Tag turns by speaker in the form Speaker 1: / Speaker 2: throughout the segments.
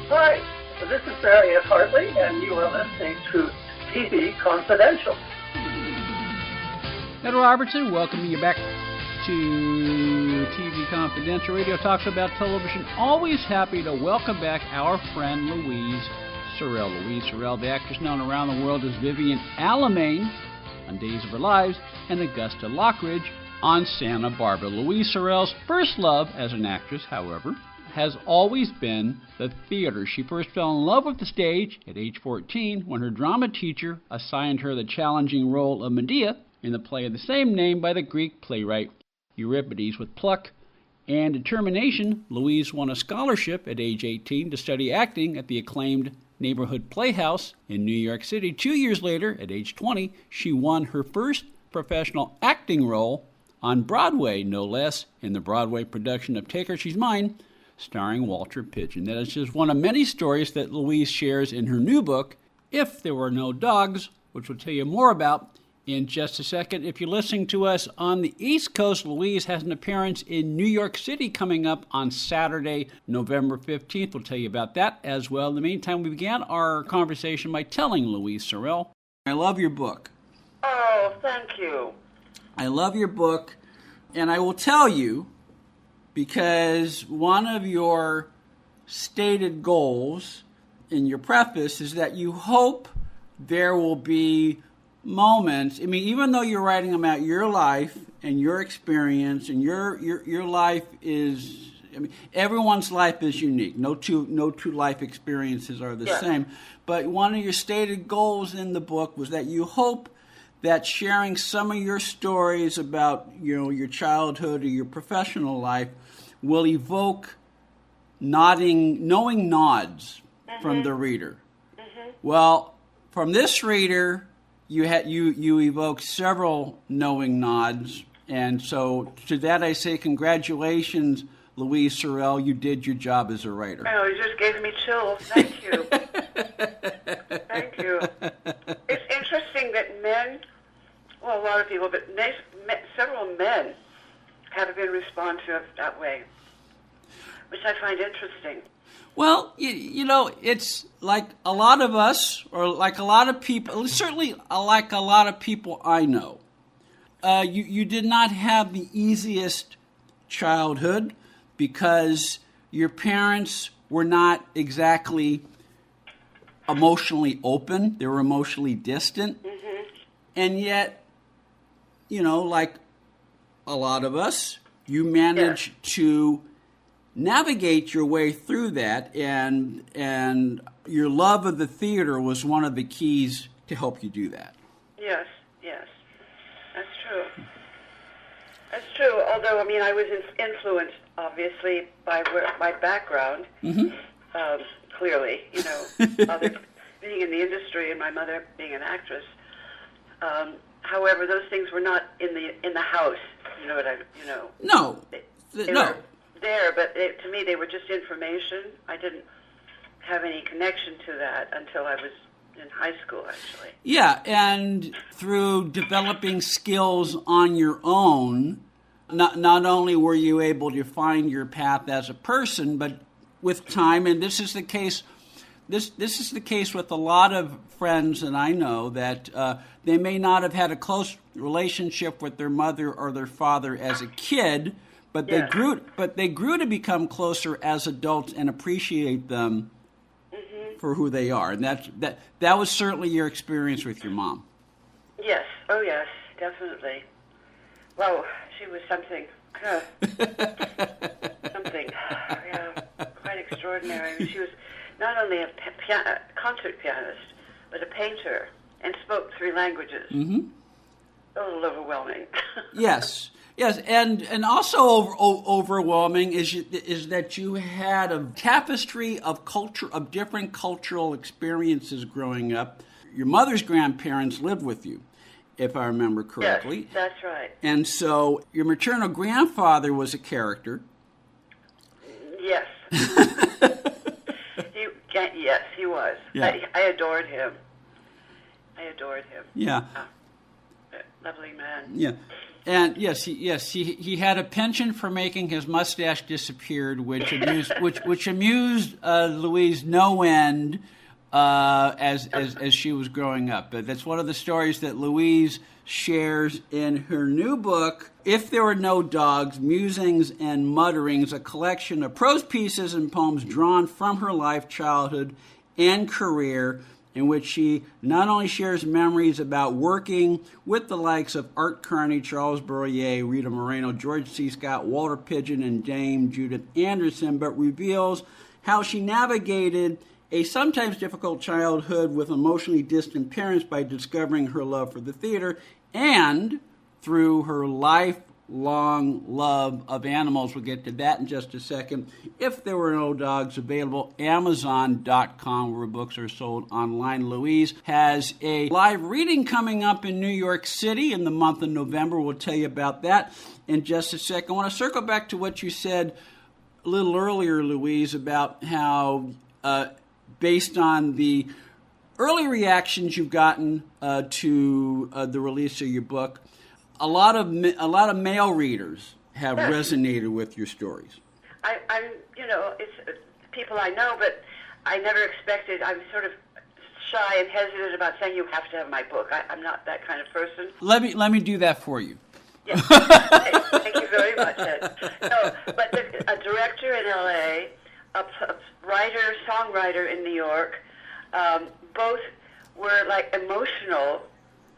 Speaker 1: Hi, this is Mariette Hartley, and you are listening to TV Confidential.
Speaker 2: Ed Robertson, welcoming you back to TV Confidential. Radio talks about television. Always happy to welcome back our friend Louise Sorel. Louise Sorel, the actress known around the world as Vivian Alamain on Days of Our Lives and Augusta Lockridge on Santa Barbara. Louise Sorel's first love as an actress, however, has always been the theater. She first fell in love with the stage at age 14 when her drama teacher assigned her the challenging role of Medea in the play of the same name by the Greek playwright Euripides. With pluck and determination, Louise won a scholarship at age 18 to study acting at the acclaimed Neighborhood Playhouse in New York City. 2 years later, at age 20, she won her first professional acting role on Broadway, no less, in the Broadway production of Take Her, She's Mine, starring Walter Pidgeon. That is just one of many stories that Louise shares in her new book, If There Were No Dogs, which we'll tell you more about in just a second. If you're listening to us on the East Coast, Louise has an appearance in New York City coming up on Saturday, November 15th. We'll tell you about that as well. In the meantime, we began our conversation by telling Louise Sorel, I love your book.
Speaker 1: Oh, thank you.
Speaker 2: I love your book, and I will tell you, because one of your stated goals in your preface is that you hope there will be moments. I mean, even though you're writing about your life and your experience, and your life is, I mean, everyone's life is unique. No two life experiences are the same. But one of your stated goals in the book was that you hope that sharing some of your stories about, your childhood or your professional life will evoke knowing nods from the reader. Mm-hmm. Well, from this reader, you evoked several knowing nods, and so to that I say congratulations, Louise Sorel. You did your job as a writer.
Speaker 1: Oh, you just gave me chills. Thank you. Thank you. It's interesting that men, well, a lot of people, but several men have been responsive that way, which I find interesting.
Speaker 2: Well, it's like a lot of us, or like a lot of people, certainly like a lot of people I know. You did not have the easiest childhood because your parents were not exactly emotionally open. They were emotionally distant. Mm-hmm. And yet, like a lot of us, you managed to navigate your way through that, and your love of the theater was one of the keys to help you do that.
Speaker 1: Yes, that's true. That's true. Although, I was influenced, obviously, by my background. Mm-hmm. Clearly, being in the industry and my mother being an actress. However, those things were not in the house. You know what I?
Speaker 2: No.
Speaker 1: They were there, but to me they were just information. I didn't have any connection to that until I was in high school, actually.
Speaker 2: Yeah, and through developing skills on your own, not only were you able to find your path as a person, but with time, and this is the case. This is the case with a lot of friends that I know, that they may not have had a close relationship with their mother or their father as a kid, but they grew to become closer as adults and appreciate them for who they are. And that was certainly your experience with your mom.
Speaker 1: Yes. Oh, yes, definitely. Well, she was something. Something. Yeah, quite extraordinary. She was not only a concert pianist, but a painter, and spoke 3 languages. Mm-hmm. A little overwhelming. Yes, and also overwhelming is that you had a tapestry of culture, of different cultural experiences growing up. Your mother's grandparents lived with you, if I remember correctly. Yes, that's right.
Speaker 2: And so your maternal grandfather was a character.
Speaker 1: Yes. Yes, he was. Yeah. I adored him.
Speaker 2: Yeah.
Speaker 1: lovely man.
Speaker 2: Yeah. And yes, he had a penchant for making his mustache disappeared, which amused Louise no end as she was growing up. But that's one of the stories that Louise shares in her new book, If There Were No Dogs, Musings and Mutterings, a collection of prose pieces and poems drawn from her life, childhood, and career, in which she not only shares memories about working with the likes of Art Carney, Charles Bourrier, Rita Moreno, George C. Scott, Walter Pidgeon, and Dame Judith Anderson, but reveals how she navigated a sometimes difficult childhood with emotionally distant parents by discovering her love for the theater and through her lifelong love of animals. We'll get to that in just a second. If There Were No Dogs, available Amazon.com, where books are sold online. Louise has a live reading coming up in New York City in the month of November. We'll tell you about that in just a second. I want to circle back to what you said a little earlier, Louise, about how based on the early reactions you've gotten to the release of your book, a lot of male readers have resonated with your stories.
Speaker 1: I'm it's people I know, but I never expected. I'm sort of shy and hesitant about saying you have to have my book. I'm not that kind of person.
Speaker 2: Let me do that for you.
Speaker 1: Yes. Thank you very much, Ed. No, but a director in L.A., a writer, songwriter in New York, both were like emotional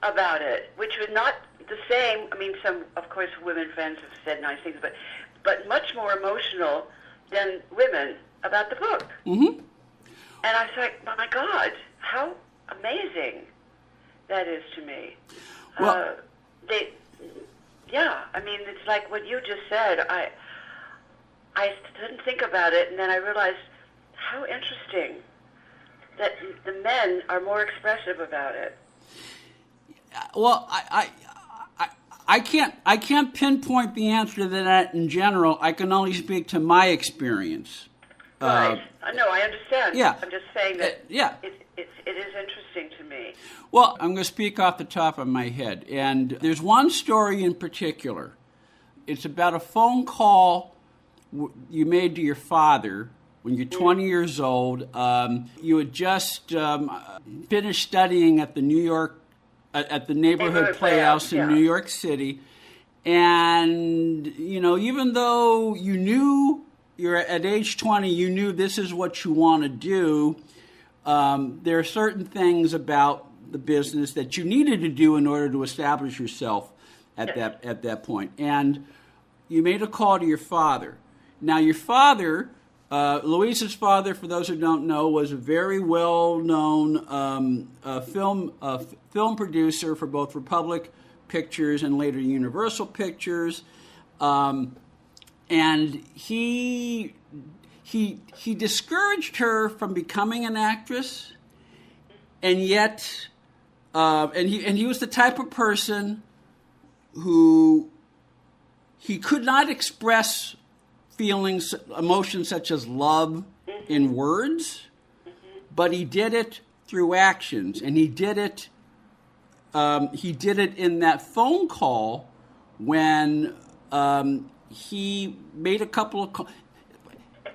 Speaker 1: about it, which was not the same. I mean, some, of course, women friends have said nice things, but much more emotional than women about the book. Mm-hmm. And I was like, oh my God, how amazing that is to me.
Speaker 2: Well,
Speaker 1: I mean, it's like what you just said. I didn't think about it, and then I realized how interesting that the men are more expressive about it.
Speaker 2: Well, I can't pinpoint the answer to that in general. I can only speak to my experience.
Speaker 1: Right. No, I understand.
Speaker 2: Yeah.
Speaker 1: I'm just saying that it is interesting to me.
Speaker 2: Well, I'm going to speak off the top of my head. And there's one story in particular. It's about a phone call you made to your father when you're 20 years old. You had just finished studying at the neighborhood playhouse in New York City. And, even though you knew you're at age 20, you knew this is what you want to do, there are certain things about the business that you needed to do in order to establish yourself at that point. And you made a call to your father. Now, your father, Louise's father, for those who don't know, was a very well-known film producer for both Republic Pictures and later Universal Pictures, and he discouraged her from becoming an actress, and yet, and he was the type of person who he could not express feelings, emotions such as love in words, but he did it through actions, and he did it in that phone call when he made a couple of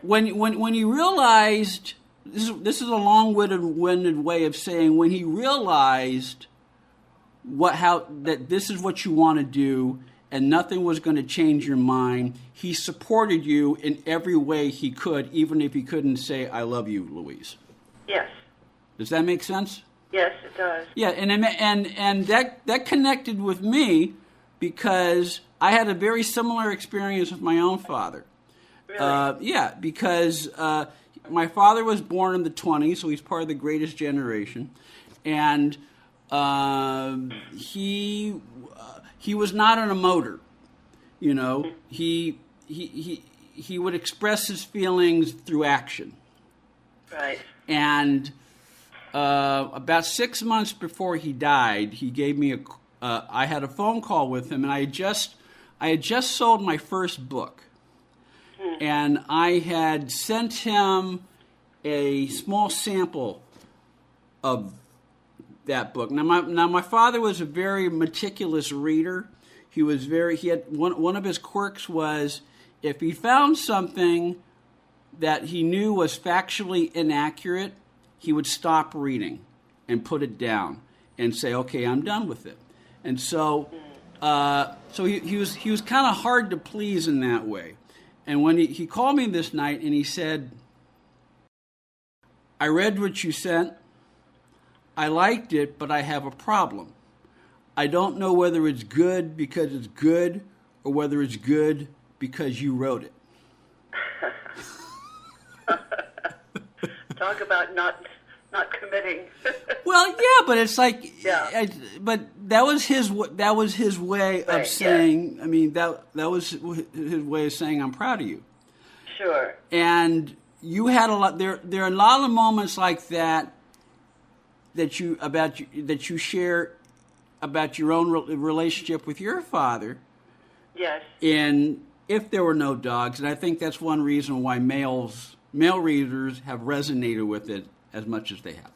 Speaker 2: when he realized this is a long-winded way of saying when he realized that this is what you want to do and nothing was going to change your mind, he supported you in every way he could, even if he couldn't say, I love you, Louise.
Speaker 1: Yes.
Speaker 2: Does that make sense?
Speaker 1: Yes, it does. Yeah,
Speaker 2: and that connected with me because I had a very similar experience with my own father.
Speaker 1: Really?
Speaker 2: Because my father was born in the 1920s, so he's part of the greatest generation, and he was not an emoter. He would express his feelings through action.
Speaker 1: Right.
Speaker 2: And about 6 months before he died, he gave me I had a phone call with him, and I had just sold my first book. And I had sent him a small sample of that book. Now my father was a very meticulous reader. He had one of his quirks was if he found something that he knew was factually inaccurate, he would stop reading and put it down and say, "Okay, I'm done with it." And so he was kind of hard to please in that way. And when he called me this night and he said, "I read what you sent. I liked it, but I have a problem. I don't know whether it's good because it's good or whether it's good because you wrote it."
Speaker 1: Talk about not committing.
Speaker 2: Well, yeah, but it's like,
Speaker 1: yeah.
Speaker 2: But that was his way of saying. Yeah. I mean, that was his way of saying, "I'm proud of you."
Speaker 1: Sure.
Speaker 2: And you had a lot. There are a lot of moments like that you share about your own relationship with your father.
Speaker 1: Yes.
Speaker 2: And If There Were No Dogs, and I think that's one reason why male readers have resonated with it as much as they have.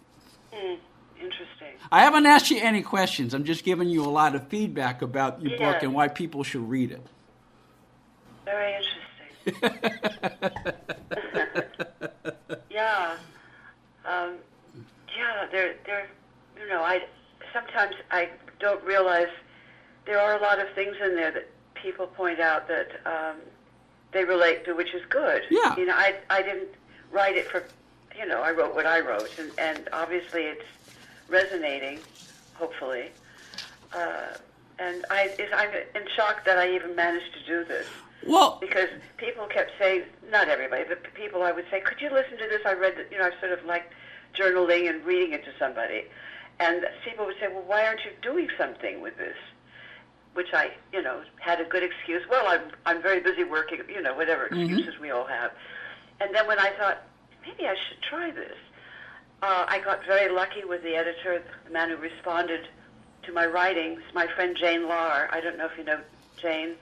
Speaker 1: Interesting.
Speaker 2: I haven't asked you any questions. I'm just giving you a lot of feedback about your book and why people should read it.
Speaker 1: Very interesting. Yeah. Sometimes I don't realize there are a lot of things in there that people point out that they relate to, which is good.
Speaker 2: Yeah.
Speaker 1: I didn't write it for, I wrote what I wrote, and obviously it's resonating, hopefully. And I'm in shock that I even managed to do this.
Speaker 2: Well,
Speaker 1: because people kept saying, not everybody, but people I would say, "Could you listen to this?" I read that, I sort of like journaling and reading it to somebody. And people would say, "Well, why aren't you doing something with this?" Which I, had a good excuse. Well, I'm very busy working, whatever excuses we all have. And then when I thought, maybe I should try this, I got very lucky with the editor, the man who responded to my writings, my friend Jane Lahr. I don't know if you know Jane.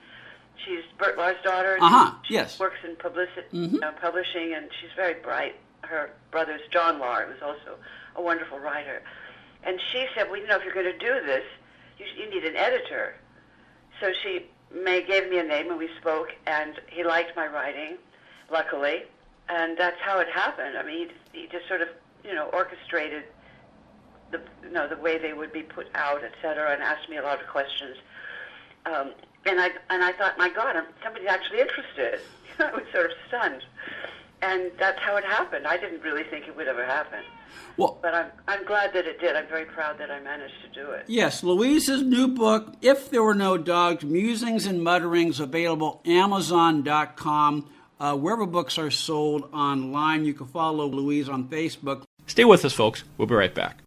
Speaker 1: She's Bert Lahr's daughter. She works in publishing, and she's very bright. Her brother's John Lahr, who's also a wonderful writer. And she said, "Well, if you're going to do this, you need an editor." So she gave me a name, and we spoke, and he liked my writing, luckily. And that's how it happened. I mean, he just sort of, orchestrated the way they would be put out, et cetera, and asked me a lot of questions. And I thought, my God, somebody's actually interested. I was sort of stunned. And that's how it happened. I didn't really think it would ever happen. Well, but I'm glad that it did. I'm very proud that I managed to do it.
Speaker 2: Yes, Louise's new book, If There Were No Dogs, Musings and Mutterings, available Amazon.com. Wherever books are sold online. You can follow Louise on Facebook. Stay with us, folks. We'll be right back.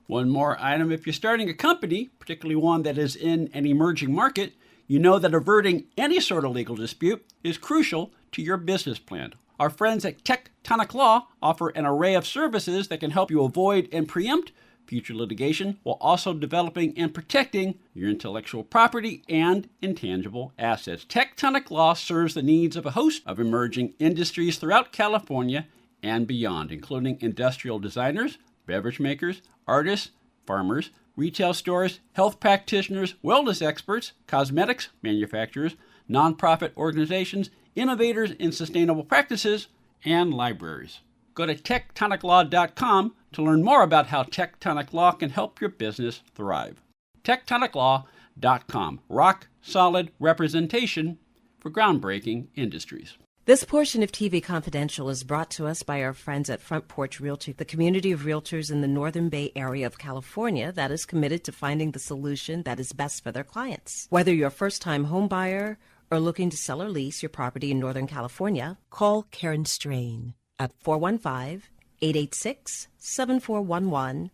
Speaker 2: One more item. If you're starting a company, particularly one that is in an emerging market, you know that averting any sort of legal dispute is crucial to your business plan. Our friends at Tectonic Law offer an array of services that can help you avoid and preempt future litigation while also developing and protecting your intellectual property and intangible assets. Tectonic Law serves the needs of a host of emerging industries throughout California and beyond, including industrial designers, beverage makers, artists, farmers, retail stores, health practitioners, wellness experts, cosmetics manufacturers, nonprofit organizations, innovators in sustainable practices, and libraries. Go to tectoniclaw.com to learn more about how Tectonic Law can help your business thrive. tectoniclaw.com. Rock solid representation for groundbreaking industries.
Speaker 3: This portion of TV Confidential is brought to us by our friends at Front Porch Realty, the community of realtors in the Northern Bay Area of California that is committed to finding the solution that is best for their clients. Whether you're a first-time home buyer or looking to sell or lease your property in Northern California, call Karen Strain at 415-886-7411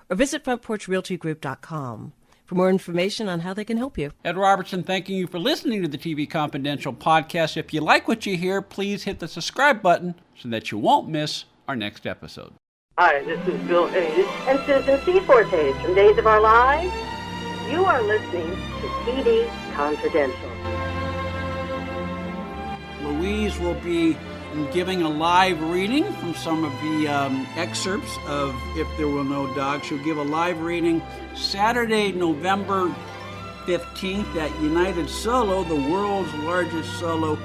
Speaker 3: or visit frontporchrealtygroup.com for more information on how they can help you.
Speaker 2: Ed Robertson, thanking you for listening to the TV Confidential podcast. If you like what you hear, please hit the subscribe button so that you won't miss our next episode.
Speaker 4: Hi, this is Bill Hayes and Susan Seaforth Hayes from Days of Our Lives. You are listening to TV Confidential.
Speaker 2: Louise will be giving a live reading from some of the excerpts of If There Were No Dogs. She'll give a live reading Saturday, November 15th at United Solo, the world's largest solo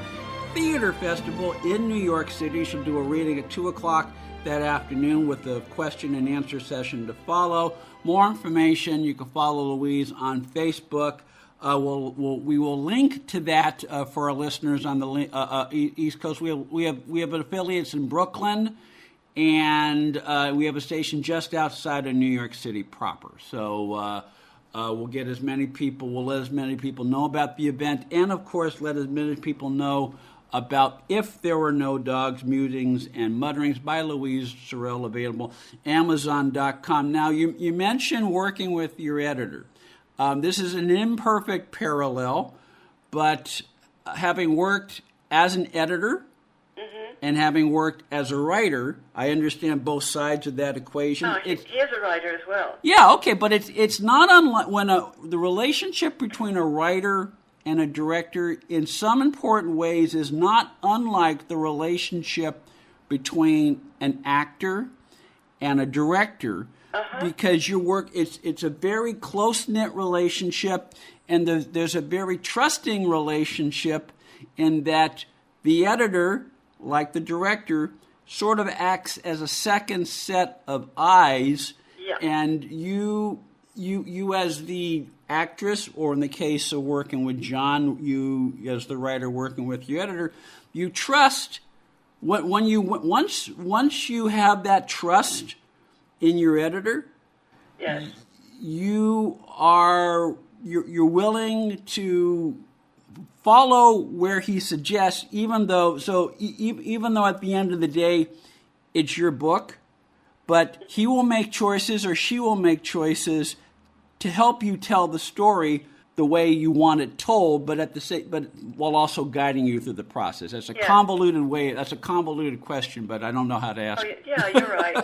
Speaker 2: theater festival in New York City. She'll do a reading at 2 o'clock that afternoon with a question and answer session to follow. More information, you can follow Louise on Facebook. We will link to that for our listeners on the East Coast. We have affiliates in Brooklyn, and we have a station just outside of New York City proper. So we'll let as many people know about the event, and of course let as many people know about If There Were No Dogs, Musings and Mutterings by Louise Sorel, available Amazon.com. Now you mentioned working with your editor. This is an imperfect parallel, but having worked as an editor and having worked as a writer, I understand both sides of that equation.
Speaker 1: Oh, he is a writer as well.
Speaker 2: Yeah, okay, but it's not unlike when the relationship between a writer and a director in some important ways is not unlike the relationship between an actor and a director. Because your work, it's a very close-knit relationship, and there's a very trusting relationship in that the editor, like the director, sort of acts as a second set of eyes, and you as the actress, or in the case of working with John, you as the writer working with your editor, you trust once you have that trust in your editor,
Speaker 1: yes,
Speaker 2: you're willing to follow where he suggests, even though at the end of the day it's your book, but he will make choices or she will make choices to help you tell the story the way you want it told, but while also guiding you through the process. That's a convoluted way. That's a convoluted question, but I don't know how to ask.
Speaker 1: Oh, yeah, you're right.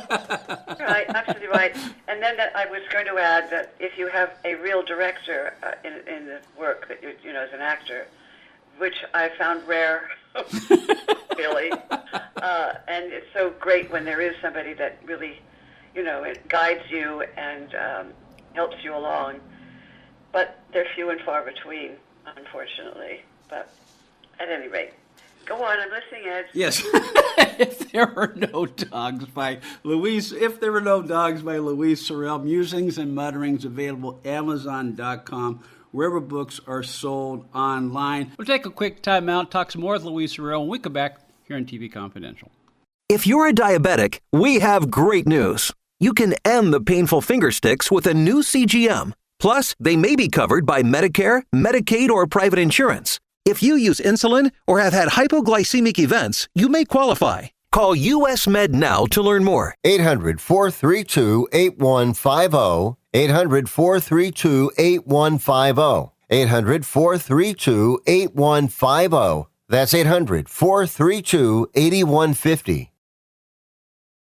Speaker 1: You're right, absolutely right. And then I was going to add that if you have a real director in the work that you know as an actor, which I found rare, really, and it's so great when there is somebody that really, it guides you and helps you along. But they're few and far between, unfortunately. But at any rate, go on. I'm listening, Ed.
Speaker 2: Yes. If There Were No Dogs by Louise. If There Were No Dogs by Louise Sorel. Musings and Mutterings, available Amazon.com, wherever books are sold online. We'll take a quick time out, talk some more with Louise Sorel, and we come back here on TV Confidential.
Speaker 5: If you're a diabetic, we have great news. You can end the painful finger sticks with a new CGM. Plus, they may be covered by Medicare, Medicaid, or private insurance. If you use insulin or have had hypoglycemic events, you may qualify. Call US Med now to learn more.
Speaker 6: 800-432-8150. 800-432-8150. 800-432-8150. That's 800-432-8150.